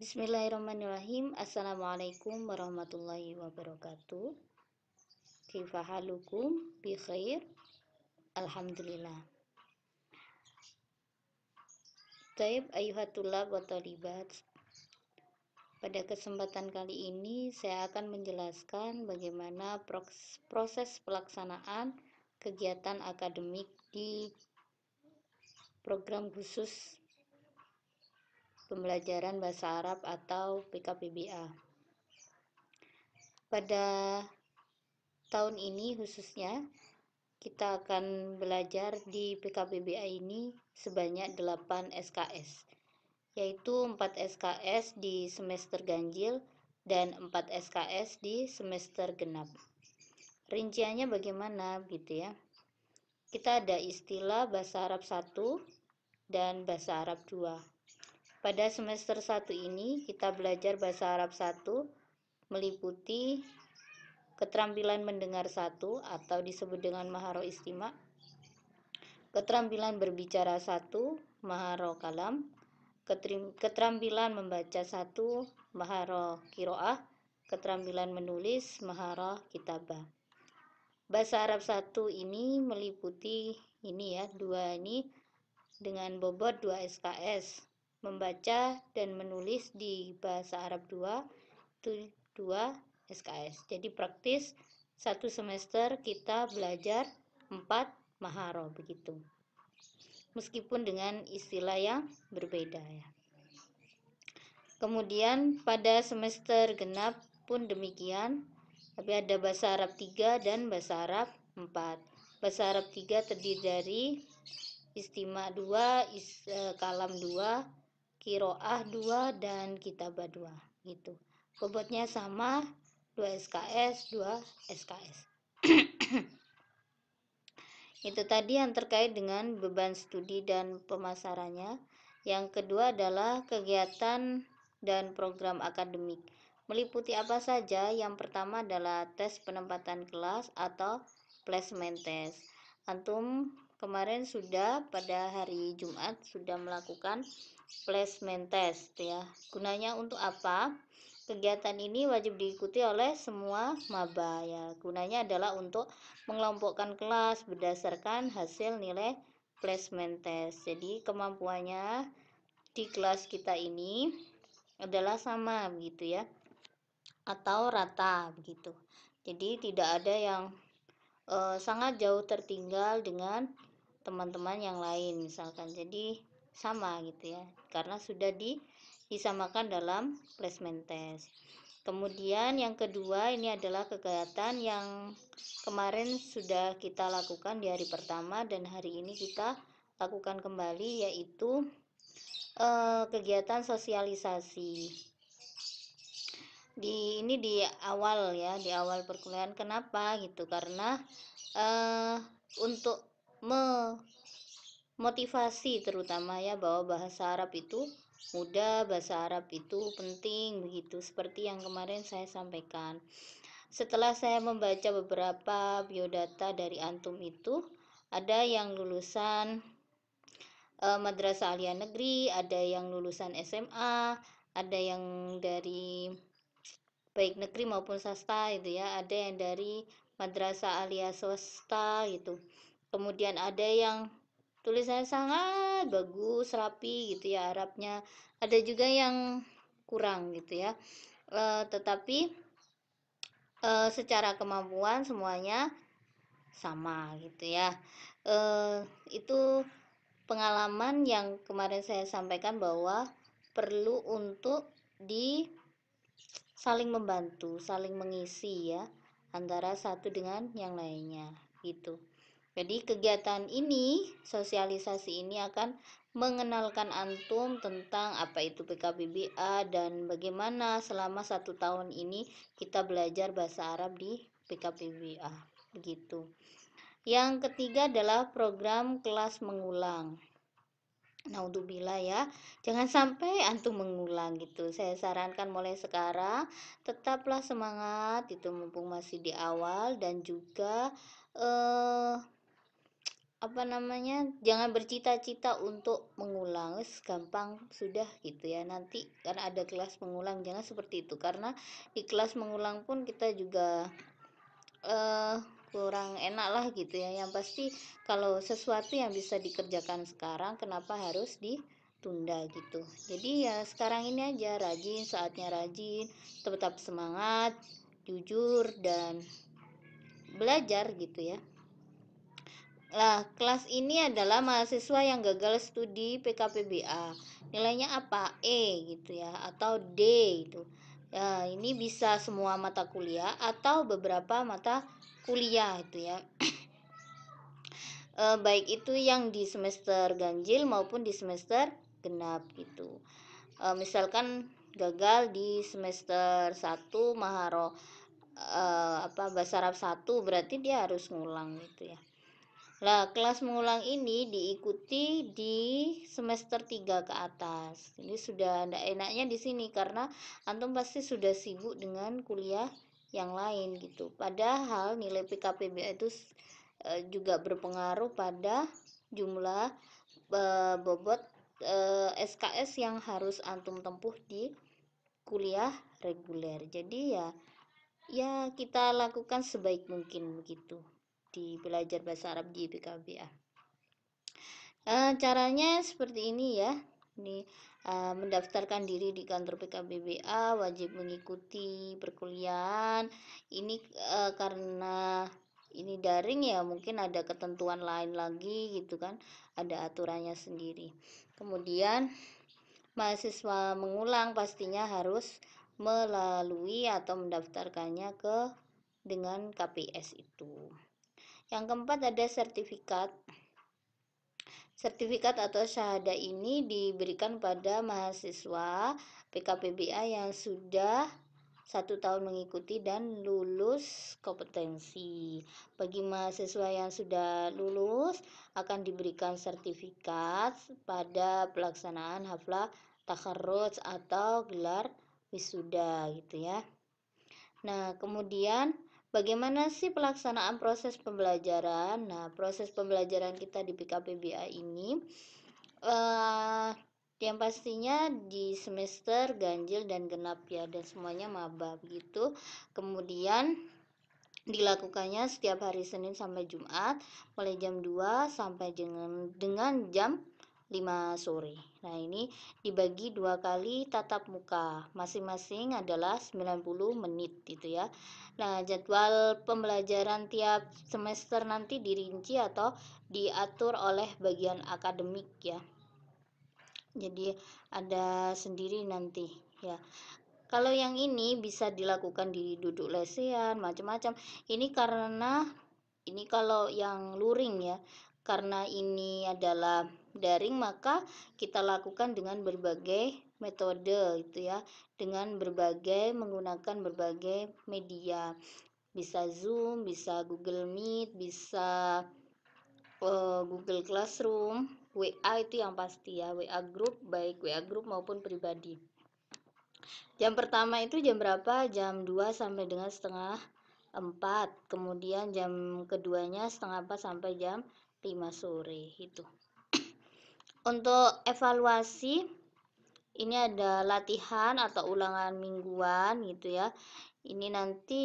Bismillahirrahmanirrahim. Assalamualaikum warahmatullahi wabarakatuh. Kaifa halukum? Bi khair? Alhamdulillah. Taib ayuhatullah wa talibat. Pada kesempatan kali ini saya akan menjelaskan bagaimana proses pelaksanaan kegiatan akademik di program khusus pembelajaran bahasa Arab atau PKPBA. Pada tahun ini khususnya kita akan belajar di PKPBA ini sebanyak 8 SKS, yaitu 4 SKS di semester ganjil dan 4 SKS di semester genap. Rinciannya bagaimana gitu ya. Kita ada istilah bahasa Arab 1 dan bahasa Arab 2. Pada semester 1 ini kita belajar bahasa Arab 1 meliputi keterampilan mendengar 1 atau disebut dengan maharo istima, keterampilan berbicara 1 maharo kalam, keterampilan membaca 1 maharo kiroah, keterampilan menulis maharo kitabah. Bahasa Arab 1 ini meliputi ini ya, dua ini dengan bobot 2 SKS. Membaca dan menulis di bahasa Arab 2 itu 2 SKS. Jadi praktis satu semester kita belajar 4 maharo begitu. Meskipun dengan istilah yang berbeda ya. Kemudian pada semester genap pun demikian. Tapi ada bahasa Arab 3 dan bahasa Arab 4. Bahasa Arab 3 terdiri dari istima 2, kalam 2, kiroah 2 dan kitabah 2 gitu. Bobotnya sama 2 SKS, 2 SKS. Itu tadi yang terkait dengan beban studi dan pemasarannya. Yang kedua adalah kegiatan dan program akademik. Meliputi apa saja? Yang pertama adalah tes penempatan kelas atau placement test. Antum kemarin sudah pada hari Jumat sudah melakukan placement test ya. Gunanya untuk apa? Kegiatan ini wajib diikuti oleh semua maba ya. Gunanya adalah untuk mengelompokkan kelas berdasarkan hasil nilai placement test. Jadi kemampuannya di kelas kita ini adalah sama begitu ya, atau rata begitu. Jadi tidak ada yang sangat jauh tertinggal dengan teman-teman yang lain misalkan. Jadi sama gitu ya, karena sudah disamakan dalam placement test. Kemudian yang kedua ini adalah kegiatan yang kemarin sudah kita lakukan di hari pertama dan hari ini kita lakukan kembali, yaitu kegiatan sosialisasi. Di awal ya, di awal perkuliahan. Kenapa gitu? Karena untuk memotivasi terutama ya, bahwa bahasa Arab itu mudah, bahasa Arab itu penting begitu, seperti yang kemarin saya sampaikan. Setelah saya membaca beberapa biodata dari antum itu, ada yang lulusan madrasah aliyah negeri, ada yang lulusan SMA, ada yang dari baik negeri maupun swasta gitu ya, ada yang dari madrasah aliyah swasta gitu. Kemudian ada yang tulisannya sangat bagus, rapi gitu ya Arabnya. Ada juga yang kurang gitu ya. Tetapi secara kemampuan semuanya sama gitu ya. Itu pengalaman yang kemarin saya sampaikan bahwa perlu untuk saling membantu, saling mengisi ya, antara satu dengan yang lainnya gitu. Jadi kegiatan ini, sosialisasi ini akan mengenalkan antum tentang apa itu PKPBA dan bagaimana selama 1 tahun ini kita belajar bahasa Arab di PKPBA begitu. Yang ketiga adalah program kelas mengulang. Naudzubillah ya, jangan sampai antum mengulang gitu. Saya sarankan mulai sekarang tetaplah semangat itu mumpung masih di awal, dan juga apa namanya, jangan bercita-cita untuk mengulang, gampang sudah gitu ya, nanti karena ada kelas mengulang, jangan seperti itu, karena di kelas mengulang pun kita juga kurang enak lah gitu ya. Yang pasti kalau sesuatu yang bisa dikerjakan sekarang, kenapa harus ditunda gitu. Jadi ya sekarang ini aja rajin, saatnya rajin, tetap semangat, jujur, dan belajar gitu ya. Nah, kelas ini adalah mahasiswa yang gagal studi PKPBA. Nilainya apa? E gitu ya, atau D itu. Ya, ini bisa semua mata kuliah atau beberapa mata kuliah itu ya. Baik itu yang di semester ganjil maupun di semester genap gitu. Misalkan gagal di semester 1 Maharo bahasa Arab 1, berarti dia harus ngulang gitu ya. Nah, kelas mengulang ini diikuti di semester 3 ke atas. Ini sudah enggak enaknya di sini karena antum pasti sudah sibuk dengan kuliah yang lain gitu. Padahal nilai PKPBA itu juga berpengaruh pada jumlah bobot SKS yang harus antum tempuh di kuliah reguler. Jadi ya kita lakukan sebaik mungkin begitu di belajar bahasa Arab di PKBA. Caranya seperti ini ya. Ini mendaftarkan diri di kantor PKBBA, wajib mengikuti perkuliahan. Ini karena ini daring ya, mungkin ada ketentuan lain lagi gitu kan, ada aturannya sendiri. Kemudian mahasiswa mengulang pastinya harus melalui atau mendaftarkannya dengan KPS itu. Yang keempat ada sertifikat. Sertifikat atau syahada ini diberikan pada mahasiswa PKPBA yang sudah 1 tahun mengikuti dan lulus kompetensi. Bagi mahasiswa yang sudah lulus akan diberikan sertifikat pada pelaksanaan haflah takharruj atau gelar wisuda gitu ya. Nah, kemudian bagaimana sih pelaksanaan proses pembelajaran? Nah, proses pembelajaran kita di PKPBA ini yang pastinya di semester ganjil dan genap ya, dan semuanya maba begitu. Kemudian dilakukannya setiap hari Senin sampai Jumat mulai jam 2 sampai dengan jam 5 sore. Nah, ini dibagi 2 kali tatap muka. Masing-masing adalah 90 menit gitu ya. Nah, jadwal pembelajaran tiap semester nanti dirinci atau diatur oleh bagian akademik ya. Jadi ada sendiri nanti ya. Kalau yang ini bisa dilakukan di duduk lesehan macam-macam. Ini karena ini kalau yang luring ya, karena ini adalah daring, maka kita lakukan dengan berbagai metode itu ya, dengan menggunakan berbagai media. Bisa Zoom, bisa Google Meet, bisa Google Classroom, WA itu yang pasti ya, WA group, baik WA group maupun pribadi. Jam pertama itu jam berapa? Jam 2 sampai dengan setengah 4. Kemudian jam keduanya setengah 4 sampai jam 5 sore itu. Untuk evaluasi ini ada latihan atau ulangan mingguan gitu ya. Ini nanti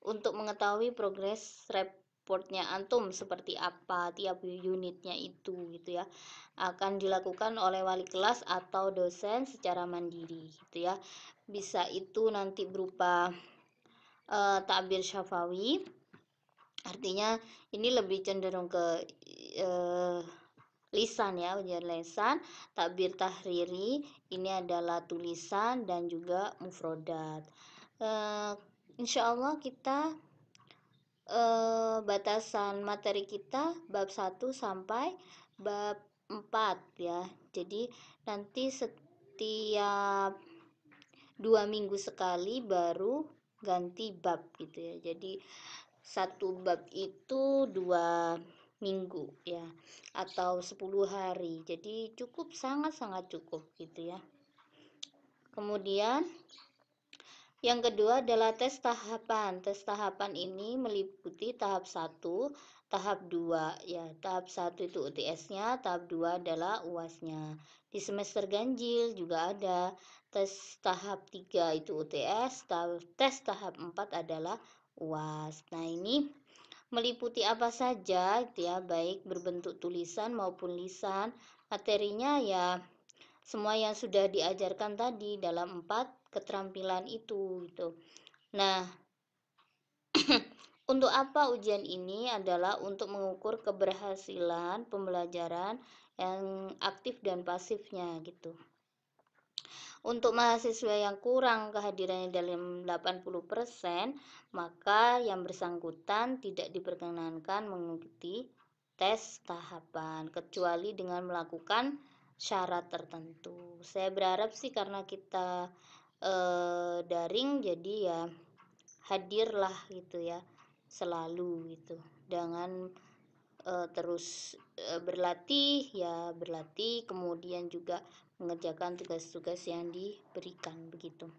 untuk mengetahui progres reportnya antum seperti apa tiap unitnya itu gitu ya, akan dilakukan oleh wali kelas atau dosen secara mandiri gitu ya. Bisa itu nanti berupa takbir syafawi, artinya ini lebih cenderung ke lisan ya, ujian lisan. Takbir tahriri ini adalah tulisan dan juga mufrodat. Insya Allah kita batasan materi kita bab 1 sampai bab 4 ya. Jadi nanti setiap 2 minggu sekali baru ganti bab gitu ya. Jadi satu bab itu 2 minggu ya, atau 10 hari. Jadi sangat-sangat cukup gitu ya. Kemudian Yang kedua adalah tes tahapan. Tes tahapan ini meliputi tahap 1, tahap 2 ya. Tahap 1 itu UTS-nya, tahap 2 adalah UAS-nya. Di semester ganjil juga ada tes tahap 3 itu UTS, tes tahap 4 adalah UAS. Nah, ini meliputi apa saja itu ya, baik berbentuk tulisan maupun lisan. Materinya ya semua yang sudah diajarkan tadi dalam 4 keterampilan itu gitu. Nah, untuk apa ujian ini adalah untuk mengukur keberhasilan pembelajaran yang aktif dan pasifnya gitu. Untuk mahasiswa yang kurang kehadirannya dalam 80%, maka yang bersangkutan tidak diperkenankan mengikuti tes tahapan kecuali dengan melakukan syarat tertentu. Saya berharap sih karena kita daring jadi ya hadirlah gitu ya selalu gitu. Dengan terus berlatih kemudian juga mengerjakan tugas-tugas yang diberikan begitu.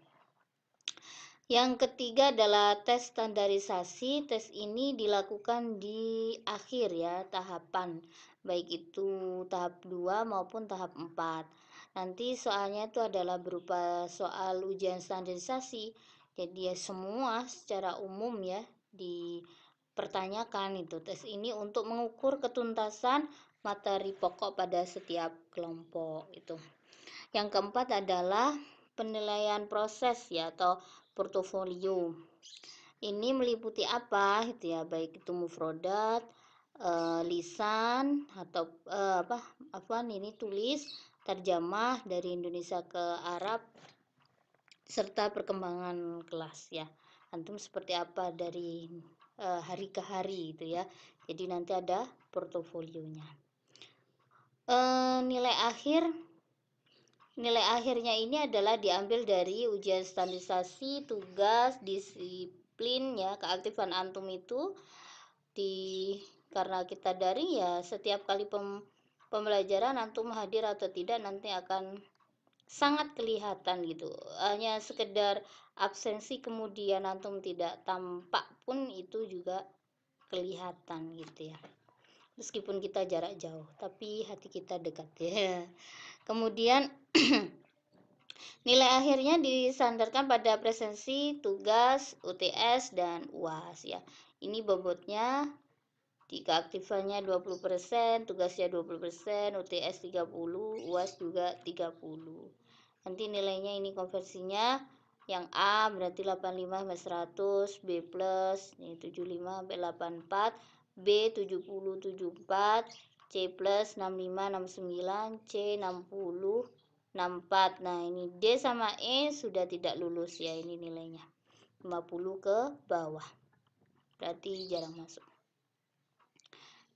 Yang ketiga adalah tes standarisasi. Tes ini dilakukan di akhir ya tahapan, baik itu tahap 2 maupun tahap 4. Nanti soalnya itu adalah berupa soal ujian standarisasi. Jadi ya semua secara umum ya dipertanyakan itu. Tes ini untuk mengukur ketuntasan materi pokok pada setiap kelompok itu. Yang keempat adalah penilaian proses ya atau portofolio. Ini meliputi apa gitu ya, baik itu mufrodat, lisan atau ini tulis, terjemah dari Indonesia ke Arab serta perkembangan kelas ya. Antum seperti apa dari hari ke hari itu ya. Jadi nanti ada portofolionya. Nilai akhirnya ini adalah diambil dari ujian standarisasi, tugas, disiplin ya, keaktifan antum itu karena kita daring ya setiap kali pembelajaran antum hadir atau tidak nanti akan sangat kelihatan gitu. Hanya sekedar absensi kemudian antum tidak tampak pun itu juga kelihatan gitu ya. Meskipun kita jarak jauh, tapi hati kita dekat ya. Kemudian nilai akhirnya disandarkan pada presensi, tugas, UTS, dan UAS ya. Ini bobotnya di keaktifannya 20%, tugasnya 20%, UTS 30, UAS juga 30. Nanti nilainya ini konversinya yang A berarti 85 sampai 100, B plus ini 75 sampai 84, B 70 74, C plus 65 69, C 60 64. Nah, ini D sama E sudah tidak lulus ya, ini nilainya 50 ke bawah. Berarti jarang masuk.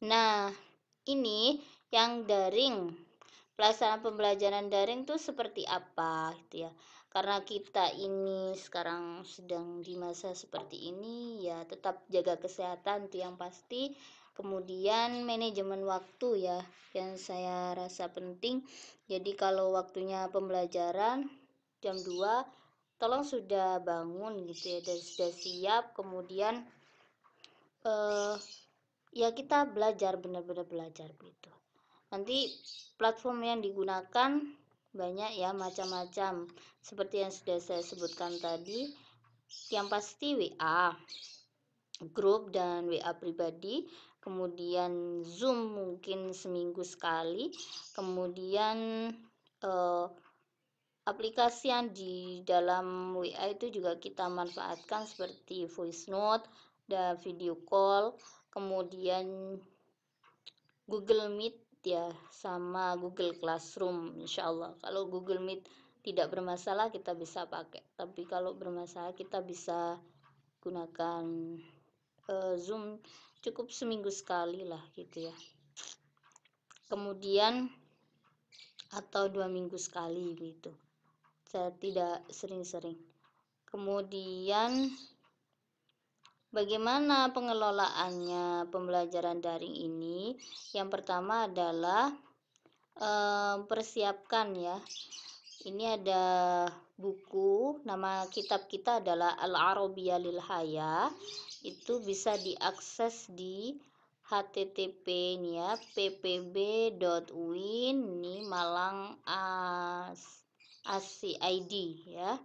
Nah, ini yang daring. Pelaksanaan pembelajaran daring tuh seperti apa gitu ya. Karena kita ini sekarang sedang di masa seperti ini ya tetap jaga kesehatan itu yang pasti. Kemudian manajemen waktu ya yang saya rasa penting. Jadi kalau waktunya pembelajaran jam 2 tolong sudah bangun gitu ya dan sudah siap, kemudian ya kita belajar benar-benar belajar begitu. Nanti platform yang digunakan banyak ya macam-macam seperti yang sudah saya sebutkan tadi. Yang pasti WA grup dan WA pribadi, kemudian Zoom mungkin seminggu sekali, kemudian aplikasi yang di dalam WA itu juga kita manfaatkan seperti voice note dan video call, kemudian Google Meet ya sama Google Classroom. Insya Allah kalau Google Meet tidak bermasalah kita bisa pakai, tapi kalau bermasalah kita bisa gunakan Zoom cukup seminggu sekali lah gitu ya, kemudian atau 2 minggu sekali gitu, saya tidak sering-sering. Kemudian bagaimana pengelolaannya pembelajaran daring ini? Yang pertama adalah persiapkan ya Ini ada buku, nama kitab kita adalah Al-Arabiyya lil Haya. Itu bisa diakses di http ini ya, ppb.uin ini Malang ASIID ya.